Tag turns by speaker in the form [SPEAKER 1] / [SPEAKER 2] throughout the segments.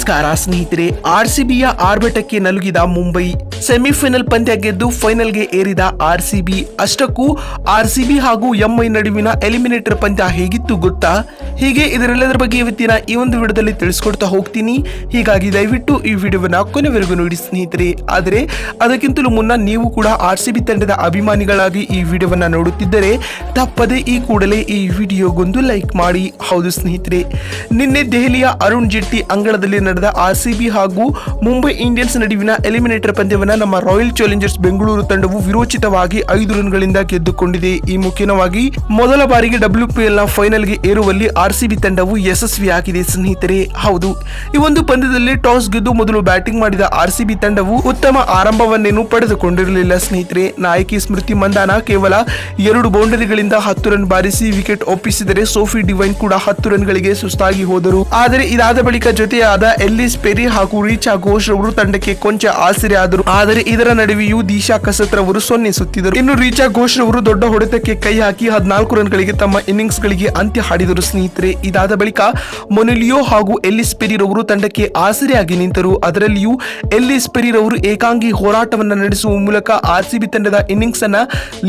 [SPEAKER 1] ನಮಸ್ಕಾರ ಸ್ನೇಹಿತರೆ. ಆರ್ಸಿಬಿಯ ಆರ್ಭಟಕ್ಕೆ ನಲುಗಿದ ಮುಂಬೈ ಸೆಮಿಫೈನಲ್ ಪಂದ್ಯ ಗೆದ್ದು ಫೈನಲ್ಗೆ ಏರಿದ ಆರ್ಸಿಬಿ. ಅಷ್ಟಕ್ಕೂ ಆರ್ಸಿಬಿ ಹಾಗೂ ಎಂಐ ನಡುವಿನ ಎಲಿಮಿನೇಟರ್ ಪಂದ್ಯ ಹೇಗಿತ್ತು ಗೊತ್ತಾ? ಹೀಗೆ ಇದರೆಲ್ಲದರ ಬಗ್ಗೆ ಇವತ್ತಿನ ಈ ಒಂದು ವಿಡಿಯೋದಲ್ಲಿ ತಿಳಿಸ್ಕೊಡ್ತಾ ಹೋಗ್ತೀನಿ. ಹೀಗಾಗಿ ದಯವಿಟ್ಟು ಈ ವಿಡಿಯೋವನ್ನ ಕೊನೆವರೆಗೂ ನೋಡಿ ಸ್ನೇಹಿತರೆ. ಆದರೆ ಅದಕ್ಕಿಂತಲೂ ಮುನ್ನ ನೀವು ಕೂಡ ಆರ್ಸಿಬಿ ತಂಡದ ಅಭಿಮಾನಿಗಳಾಗಿ ಈ ವಿಡಿಯೋವನ್ನ ನೋಡುತ್ತಿದ್ದರೆ ತಪ್ಪದೆ ಈ ಕೂಡಲೇ ಈ ವಿಡಿಯೋಗೊಂದು ಲೈಕ್ ಮಾಡಿ. ಹೌದು ಸ್ನೇಹಿತರೆ, ನಿನ್ನೆ ದೆಹಲಿಯ ಅರುಣ್ ಜೇಟ್ಲಿ ಅಂಗಳದಲ್ಲಿ ನಡೆದ ಆರ್ಸಿಬಿ ಹಾಗೂ ಮುಂಬೈ ಇಂಡಿಯನ್ಸ್ ನಡುವಿನ ಎಲಿಮಿನೇಟರ್ ಪಂದ್ಯವನ್ನು ನಮ್ಮ ರಾಯಲ್ ಚಾಲೆಂಜರ್ಸ್ ಬೆಂಗಳೂರು ತಂಡವು ವಿರೋಚಿತವಾಗಿ 5 ರನ್ಗಳಿಂದ ಗೆದ್ದುಕೊಂಡಿದೆ. ಈ ಮುಖ್ಯವಾಗಿ ಮೊದಲ ಬಾರಿಗೆ WPL ನ ಫೈನಲ್ಗೆ ಏರುವಲ್ಲಿ ಆರ್ಸಿಬಿ ತಂಡವು ಯಶಸ್ವಿಯಾಗಿದೆ ಸ್ನೇಹಿತರೆ. ಹೌದು, ಈ ಒಂದು ಪಂದ್ಯದಲ್ಲಿ ಟಾಸ್ ಗೆದ್ದು ಮೊದಲು ಬ್ಯಾಟಿಂಗ್ ಮಾಡಿದ ಆರ್ಸಿಬಿ ತಂಡವು ಉತ್ತಮ ಆರಂಭವನ್ನೇನು ಪಡೆದುಕೊಂಡಿರಲಿಲ್ಲ ಸ್ನೇಹಿತರೆ. ನಾಯಕಿ ಸ್ಮೃತಿ ಮಂದಾನ ಕೇವಲ 2 ಬೌಂಡರಿಗಳಿಂದ 10 ರನ್ ಬಾರಿಸಿ ವಿಕೆಟ್ ಒಪ್ಪಿಸಿದರೆ ಸೋಫಿ ಡಿವೈನ್ ಕೂಡ 10 ರನ್ಗಳಿಗೆ ಸುಸ್ತಾಗಿ ಹೋದರು. ಆದರೆ ಇದಾದ ಬಳಿಕ ಜೊತೆಯಾದ ಎಲ್ಲಿಸ್ ಪೆರಿ ಹಾಗೂ ರೀಚಾ ಘೋಷ್ ಅವರು ತಂಡಕ್ಕೆ ಕೊಂಚ ಆಸರೆ ಆದರು. ಆದರೆ ಇದರ ನಡುವೆಯೂ ದಿಶಾ ಕಸತ್ ರವರು ಸೊನ್ನೆಸುತ್ತಿದ್ದರು. ಇನ್ನು ರೀಚಾ ಘೋಷ್ ರವರು ದೊಡ್ಡ ಹೊಡೆತಕ್ಕೆ ಕೈ ಹಾಕಿ 14 ರನ್ಗಳಿಗೆ ತಮ್ಮ ಇನ್ನಿಂಗ್ಸ್ ಗಳಿಗೆ ಅಂತ್ಯ ಹಾಡಿದರು ಸ್ನೇಹಿತರೆ. ಇದಾದ ಬಳಿಕ ಮೊನಿಲಿಯೋ ಹಾಗೂ ಎಲ್ಲಿಸ್ ಪೆರಿ ರವರು ತಂಡಕ್ಕೆ ಆಸರೆಯಾಗಿ ನಿಂತರು. ಅದರಲ್ಲಿಯೂ ಎಲ್ಲಿಸ್ ಪೆರಿ ರವರು ಏಕಾಂಗಿ ಹೋರಾಟವನ್ನ ನಡೆಸುವ ಮೂಲಕ ಆರ್ಸಿಬಿ ತಂಡದ ಇನ್ನಿಂಗ್ಸ್ ಅನ್ನ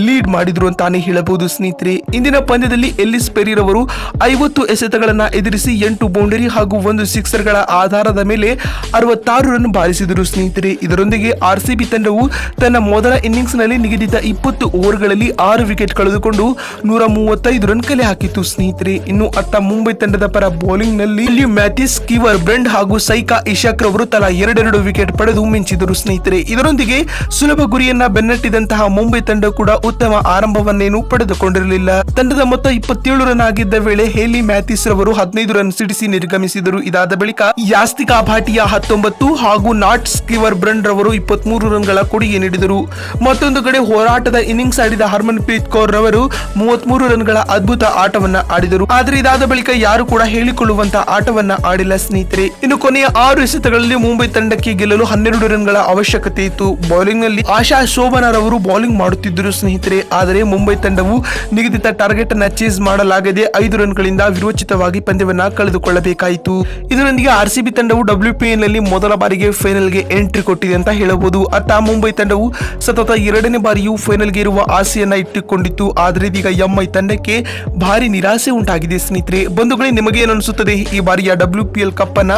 [SPEAKER 1] ಲೀಡ್ ಮಾಡಿದ್ರು ಅಂತಾನೆ ಹೇಳಬಹುದು ಸ್ನೇಹಿತರೆ. ಇಂದಿನ ಪಂದ್ಯದಲ್ಲಿ ಎಲ್ಲಿಸ್ ಪೆರಿ ರವರು 50 ಎಸೆತಗಳನ್ನ ಎದುರಿಸಿ 8 ಬೌಂಡರಿ ಹಾಗೂ 1 ಸಿಕ್ಸರ್ಗಳ ಆಧಾರದ ಮೇಲೆ 66 ರನ್ ಬಾರಿಸಿದರು ಸ್ನೇಹಿತರೆ. ಇದರೊಂದಿಗೆ ಆರ್ಸಿಬಿ ತಂಡವು ತನ್ನ ಮೊದಲ ಇನ್ನಿಂಗ್ಸ್ ನಲ್ಲಿ ನಿಗದಿತ 20 ಓವರ್ಗಳಲ್ಲಿ 6 ವಿಕೆಟ್ ಕಳೆದುಕೊಂಡು 135 ರನ್ ಕಲೆ ಹಾಕಿತ್ತು ಸ್ನೇಹಿತರೆ. ಇನ್ನು ಅತ್ತ ಮುಂಬೈ ತಂಡದ ಪರ ಬೌಲಿಂಗ್ ನಲ್ಲಿ ಮ್ಯಾಥಿಸ್, ಕೀವರ್ ಬ್ರೆಂಡ್ ಹಾಗೂ ಸೈಕಾ ಇಶಾಕ್ ರವರು ತಲಾ 2 ವಿಕೆಟ್ ಪಡೆದು ಮಿಂಚಿದರು ಸ್ನೇಹಿತರೆ. ಇದರೊಂದಿಗೆ ಸುಲಭ ಗುರಿಯನ್ನ ಬೆನ್ನಟ್ಟಿದಂತಹ ಮುಂಬೈ ತಂಡ ಕೂಡ ಉತ್ತಮ ಆರಂಭವನ್ನೇನು ಪಡೆದುಕೊಂಡಿರಲಿಲ್ಲ. ತಂಡದ ಮೊತ್ತ 27 ರನ್ ಆಗಿದ್ದ ವೇಳೆ ಹೇಲಿ ಮ್ಯಾಥಿಸ್ ರವರು 15 ರನ್ ಸಿಡಿಸಿ ನಿರ್ಗಮಿಸಿದರು. ಇದಾದ ಬಳಿಕ ಯಾಸ್ತಿಕಾ ಭಾಟಿಯಾ 19 ಹಾಗೂ ನಾಟ್ ಸ್ಕೀವರ್ ಬ್ರೆಂಡ್ ರವರು 23 ರನ್ಗಳ ಕೊಡುಗೆ ನೀಡಿದರು. ಮತ್ತೊಂದು ಕಡೆ ಹೋರಾಟದ ಇನ್ನಿಂಗ್ಸ್ ಆಡಿದ ಹರ್ಮನ್ ಪ್ರೀತ್ ಕೌರ್ ರವರು 33 ರನ್ಗಳ ಅದ್ಭುತ ಆಟವನ್ನ ಆಡಿದರು. ಆದರೆ ಇದಾದ ಬಳಿಕ ಯಾರು ಕೂಡ ಹೇಳಿಕೊಳ್ಳುವಂತಹ ಆಟವನ್ನ ಆಡಿಲ್ಲ ಸ್ನೇಹಿತರೆ. ಇನ್ನು ಕೊನೆಯ 6 ಎಸೆತಗಳಲ್ಲಿ ಮುಂಬೈ ತಂಡಕ್ಕೆ ಗೆಲ್ಲಲು 12 ರನ್ಗಳ ಅವಶ್ಯಕತೆ ಇತ್ತು. ಬೌಲಿಂಗ್ ನಲ್ಲಿ ಆಶಾ ಶೋಭನಾ ರವರು ಬೌಲಿಂಗ್ ಮಾಡುತ್ತಿದ್ದರು ಸ್ನೇಹಿತರೆ. ಆದರೆ ಮುಂಬೈ ತಂಡವು ನಿಗದಿತ ಟಾರ್ಗೆಟ್ ಅನ್ನ ಚೇಸ್ ಮಾಡಲಾಗದೆ 5 ರನ್ಗಳಿಂದ ವಿರೋಚಿತವಾಗಿ ಪಂದ್ಯವನ್ನ ಕಳೆದುಕೊಳ್ಳಬೇಕಾಯಿತು. ಇದರೊಂದಿಗೆ ಆರ್ಸಿಬಿ ತಂಡವು WPL ನಲ್ಲಿ ಮೊದಲ ಬಾರಿಗೆ ಫೈನಲ್ಗೆ ಎಂಟ್ರಿ ಕೊಟ್ಟಿದೆ ಅಂತ ಹೇಳಬಹುದು. ಅತ್ತ ಮುಂಬೈ ತಂಡವು ಸತತ 2ನೇ ಬಾರಿಯೂ ಫೈನಲ್ಗೆ ಇರುವ ಆಸೆಯನ್ನ ಇಟ್ಟುಕೊಂಡಿತ್ತು. ಆದರೆ ಇದೀಗ ಎಂಐ ತಂಡಕ್ಕೆ ಭಾರಿ ನಿರಾಸೆ ಉಂಟಾಗಿದೆ ಸ್ನೇಹಿತರೆ. ಬಂಧುಗಳೇ, ನಿಮಗೆ ಏನು ಅನಿಸುತ್ತದೆ? ಈ ಬಾರಿಯ WPL ಕಪ್ ಅನ್ನ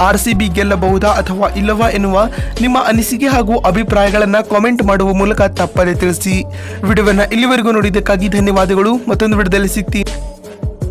[SPEAKER 1] ಆರ್ಸಿಬಿ ಗೆಲ್ಲಬಹುದಾ ಅಥವಾ ಇಲ್ಲವಾ ಎನ್ನುವ ನಿಮ್ಮ ಅನಿಸಿಕೆ ಹಾಗೂ ಅಭಿಪ್ರಾಯಗಳನ್ನ ಕಾಮೆಂಟ್ ಮಾಡುವ ಮೂಲಕ ತಪ್ಪದೆ ತಿಳಿಸಿ. ವಿಡಿಯೋವನ್ನ ಇಲ್ಲಿವರೆಗೂ ನೋಡಿದ್ದಕ್ಕಾಗಿ ಧನ್ಯವಾದಗಳು. ಮತ್ತೊಂದು ವಿಡಿಯೋದಲ್ಲಿ ಸಿಗ್ತೀನಿ.